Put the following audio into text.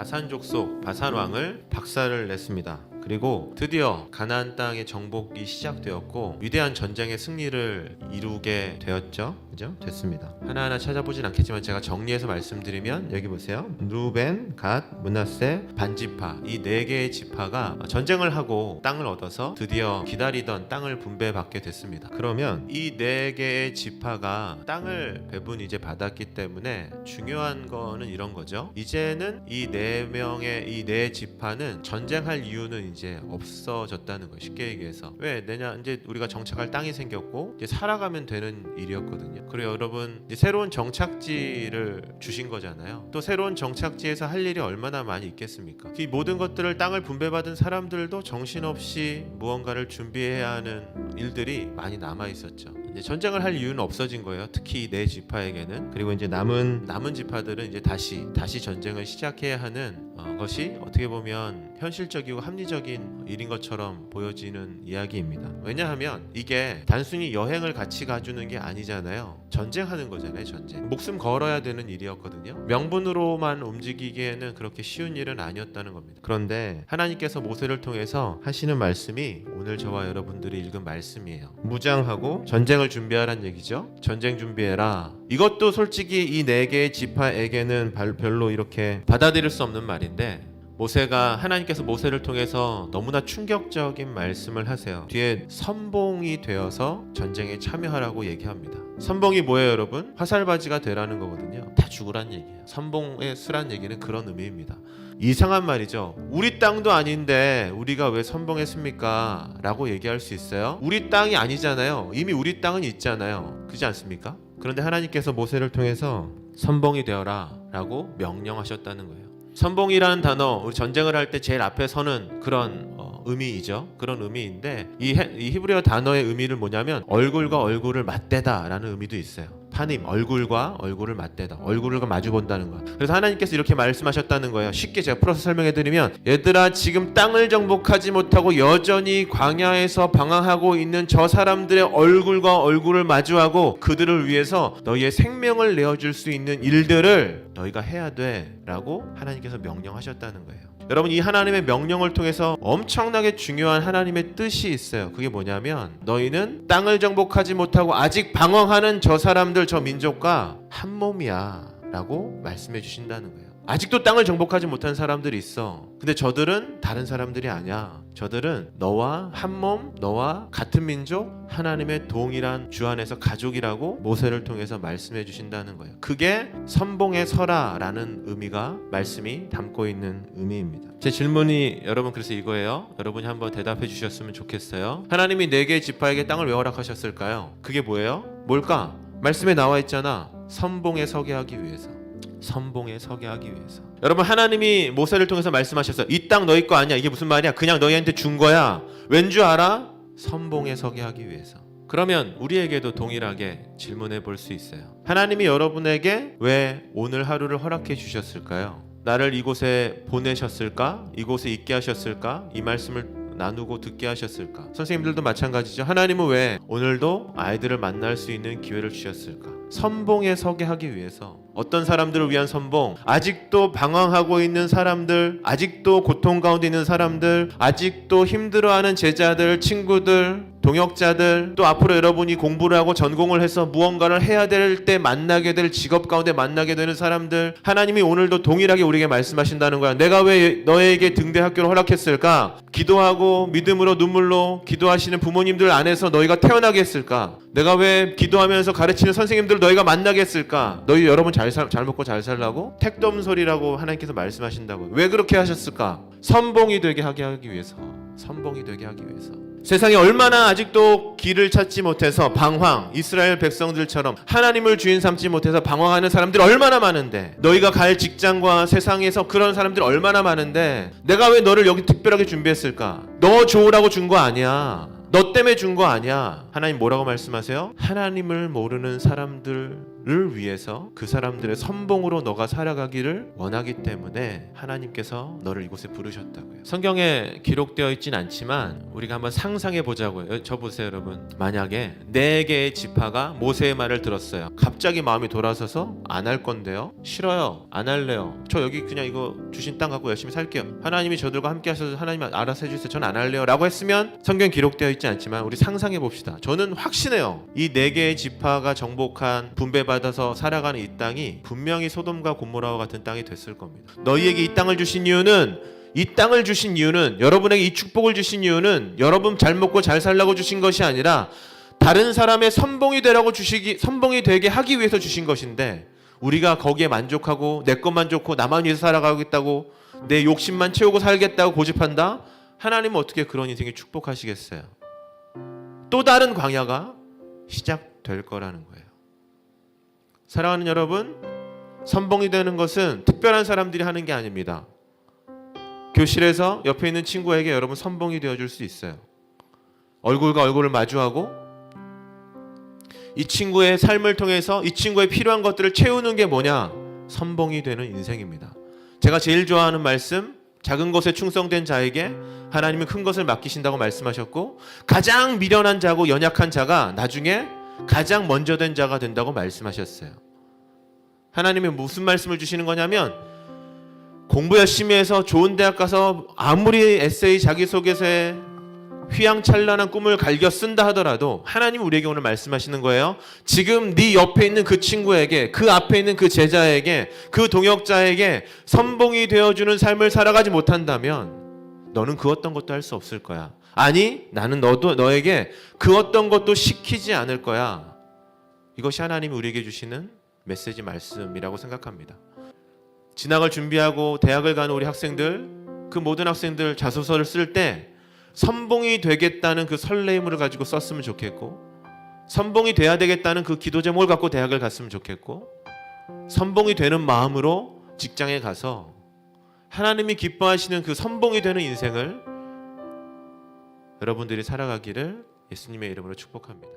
바산 족속 바산 왕을 박살을 냈습니다. 그리고 드디어 가나안 땅의 정복이 시작되었고 위대한 전쟁의 승리를 이루게 되었죠. 그죠? 됐습니다. 하나하나 찾아보진 않겠지만 제가 정리해서 말씀드리면 여기 보세요. 루벤, 갓, 므낫세, 반지파 이 네 개의 지파가 전쟁을 하고 땅을 얻어서 드디어 기다리던 땅을 분배받게 됐습니다. 그러면 이 네 개의 지파가 땅을 배분 이제 받았기 때문에 중요한 거는 이런 거죠. 이제는 이 네 명의 이 네 지파는 전쟁할 이유는 이제 없어졌다는 거예요. 쉽게 얘기해서 왜 내냐 이제 우리가 정착할 땅이 생겼고 이제 살아가면 되는 일이었거든요. 그리고 여러분 이제 새로운 정착지를 주신 거잖아요. 또 새로운 정착지에서 할 일이 얼마나 많이 있겠습니까? 이 모든 것들을 땅을 분배받은 사람들도 정신없이 무언가를 준비해야 하는 일들이 많이 남아 있었죠. 이제 전쟁을 할 이유는 없어진 거예요. 특히 이 네 지파에게는. 그리고 이제 남은 지파들은 이제 다시 전쟁을 시작해야 하는 것이 어떻게 보면 현실적이고 합리적인 일인 것처럼 보여지는 이야기입니다. 왜냐하면 이게 단순히 여행을 같이 가주는 게 아니잖아요. 전쟁하는 거잖아요. 전쟁. 목숨 걸어야 되는 일이었거든요. 명분으로만 움직이기에는 그렇게 쉬운 일은 아니었다는 겁니다. 그런데 하나님께서 모세를 통해서 하시는 말씀이 오늘 저와 여러분들이 읽은 말씀이에요. 무장하고 전쟁을 준비하란 얘기죠. 전쟁 준비해라. 이것도 솔직히 이 네 개의 지파에게는 별로 이렇게 받아들일 수 없는 말인데 모세가 하나님께서 모세를 통해서 너무나 충격적인 말씀을 하세요. 뒤에 선봉이 되어서 전쟁에 참여하라고 얘기합니다. 선봉이 뭐예요, 여러분? 화살바지가 되라는 거거든요. 다 죽으란 얘기예요. 선봉에 쓰란 얘기는 그런 의미입니다. 이상한 말이죠. 우리 땅도 아닌데 우리가 왜 선봉했습니까? 라고 얘기할 수 있어요. 우리 땅이 아니잖아요. 이미 우리 땅은 있잖아요. 그렇지 않습니까? 그런데 하나님께서 모세를 통해서 선봉이 되어라 라고 명령하셨다는 거예요. 선봉이라는 단어, 우리 전쟁을 할 때 제일 앞에 서는 그런 의미이죠. 그런 의미인데 이 히브리어 단어의 의미를 뭐냐면 얼굴과 얼굴을 맞대다 라는 의미도 있어요. 파님, 얼굴과 얼굴을 맞대다. 얼굴을 마주 본다는 거야. 그래서 하나님께서 이렇게 말씀하셨다는 거예요. 쉽게 제가 풀어서 설명해드리면 얘들아 지금 땅을 정복하지 못하고 여전히 광야에서 방황하고 있는 저 사람들의 얼굴과 얼굴을 마주하고 그들을 위해서 너희의 생명을 내어줄 수 있는 일들을 너희가 해야 돼 라고 하나님께서 명령하셨다는 거예요. 여러분 이 하나님의 명령을 통해서 엄청나게 중요한 하나님의 뜻이 있어요. 그게 뭐냐면 너희는 땅을 정복하지 못하고 아직 방황하는 저 사람들 저 민족과 한 몸이야 라고 말씀해 주신다는 거예요. 아직도 땅을 정복하지 못한 사람들이 있어. 근데 저들은 다른 사람들이 아니야. 저들은 너와 한 몸, 너와 같은 민족, 하나님의 동일한 주 안에서 가족이라고 모세를 통해서 말씀해 주신다는 거예요. 그게 선봉에 서라라는 의미가 말씀이 담고 있는 의미입니다. 제 질문이 여러분 그래서 이거예요. 여러분이 한번 대답해 주셨으면 좋겠어요. 하나님이 네 개의 지파에게 땅을 왜 허락하셨을까요? 그게 뭐예요? 뭘까? 말씀에 나와 있잖아. 선봉에 서게 하기 위해서. 선봉에 서게 하기 위해서. 여러분 하나님이 모세를 통해서 말씀하셨어요. 이 땅 너희 거 아니야. 이게 무슨 말이야? 그냥 너희한테 준 거야. 왠 줄 알아? 선봉에 서게 하기 위해서. 그러면 우리에게도 동일하게 질문해 볼 수 있어요. 하나님이 여러분에게 왜 오늘 하루를 허락해 주셨을까요? 나를 이곳에 보내셨을까? 이곳에 있게 하셨을까? 이 말씀을 나누고 듣게 하셨을까? 선생님들도 마찬가지죠. 하나님은 왜 오늘도 아이들을 만날 수 있는 기회를 주셨을까? 선봉에 서게 하기 위해서. 어떤 사람들을 위한 선봉? 아직도 방황하고 있는 사람들, 아직도 고통 가운데 있는 사람들, 아직도 힘들어하는 제자들, 친구들, 동역자들, 또 앞으로 여러분이 공부를 하고 전공을 해서 무언가를 해야 될 때 만나게 될 직업 가운데 만나게 되는 사람들, 하나님이 오늘도 동일하게 우리에게 말씀하신다는 거야. 내가 왜 너에게 등대 학교를 허락했을까? 기도하고 믿음으로 눈물로 기도하시는 부모님들 안에서 너희가 태어나게 했을까? 내가 왜 기도하면서 가르치는 선생님들을 너희가 만나게 했을까? 너희 여러분 잘 먹고 잘 살라고? 택도 없는 소리라고 하나님께서 말씀하신다고. 왜 그렇게 하셨을까? 선봉이 되게 하기 위해서. 선봉이 되게 하기 위해서. 세상에 얼마나 아직도 길을 찾지 못해서 방황, 이스라엘 백성들처럼 하나님을 주인 삼지 못해서 방황하는 사람들이 얼마나 많은데, 너희가 갈 직장과 세상에서 그런 사람들이 얼마나 많은데 내가 왜 너를 여기 특별하게 준비했을까? 너 좋으라고 준 거 아니야. 너 때문에 준 거 아니야. 하나님 뭐라고 말씀하세요? 하나님을 모르는 사람들을 위해서 그 사람들의 선봉으로 너가 살아가기를 원하기 때문에 하나님께서 너를 이곳에 부르셨다고요. 성경에 기록되어 있진 않지만 우리가 한번 상상해 보자고요. 저 보세요 여러분. 만약에 4개의 지파가 모세의 말을 들었어요. 갑자기 마음이 돌아서서 안 할 건데요. 싫어요. 안 할래요. 저 여기 그냥 이거 주신 땅 갖고 열심히 살게요. 하나님이 저들과 함께 하셔서 하나님 알아서 해주세요. 전 안 할래요 라고 했으면 성경 기록되어 있지 않지만 우리 상상해 봅시다. 저는 확신해요. 이 4개의 지파가 정복한 분배받아서 살아가는 이 땅이 분명히 소돔과 고모라와 같은 땅이 됐을 겁니다. 너희에게 이 땅을 주신 이유는 여러분에게 이 축복을 주신 이유는 여러분 잘 먹고 잘 살라고 주신 것이 아니라 다른 사람의 선봉이 되게 하기 위해서 주신 것인데 우리가 거기에 만족하고 내 것만 좋고 나만 위해서 살아가겠다고 내 욕심만 채우고 살겠다고 고집한다? 하나님은 어떻게 그런 인생을 축복하시겠어요? 또 다른 광야가 시작될 거라는 거예요. 사랑하는 여러분, 선봉이 되는 것은 특별한 사람들이 하는 게 아닙니다. 교실에서 옆에 있는 친구에게 여러분 선봉이 되어줄 수 있어요. 얼굴과 얼굴을 마주하고 이 친구의 삶을 통해서 이 친구의 필요한 것들을 채우는 게 뭐냐? 선봉이 되는 인생입니다. 제가 제일 좋아하는 말씀, 작은 것에 충성된 자에게 하나님은 큰 것을 맡기신다고 말씀하셨고 가장 미련한 자고 연약한 자가 나중에 가장 먼저 된 자가 된다고 말씀하셨어요. 하나님이 무슨 말씀을 주시는 거냐면 공부 열심히 해서 좋은 대학 가서 아무리 에세이 자기소개서에 휘황찬란한 꿈을 갈겨 쓴다 하더라도 하나님 우리에게 오늘 말씀하시는 거예요. 지금 네 옆에 있는 그 친구에게, 그 앞에 있는 그 제자에게, 그 동역자에게 선봉이 되어주는 삶을 살아가지 못한다면 너는 그 어떤 것도 할 수 없을 거야. 아니 나는 너에게 그 어떤 것도 시키지 않을 거야. 이것이 하나님이 우리에게 주시는 메시지 말씀이라고 생각합니다. 진학을 준비하고 대학을 가는 우리 학생들, 그 모든 학생들 자소서를 쓸 때 선봉이 되겠다는 그 설레임을 가지고 썼으면 좋겠고 선봉이 돼야 되겠다는 그 기도 제목을 갖고 대학을 갔으면 좋겠고 선봉이 되는 마음으로 직장에 가서 하나님이 기뻐하시는 그 선봉이 되는 인생을 여러분들이 살아가기를 예수님의 이름으로 축복합니다.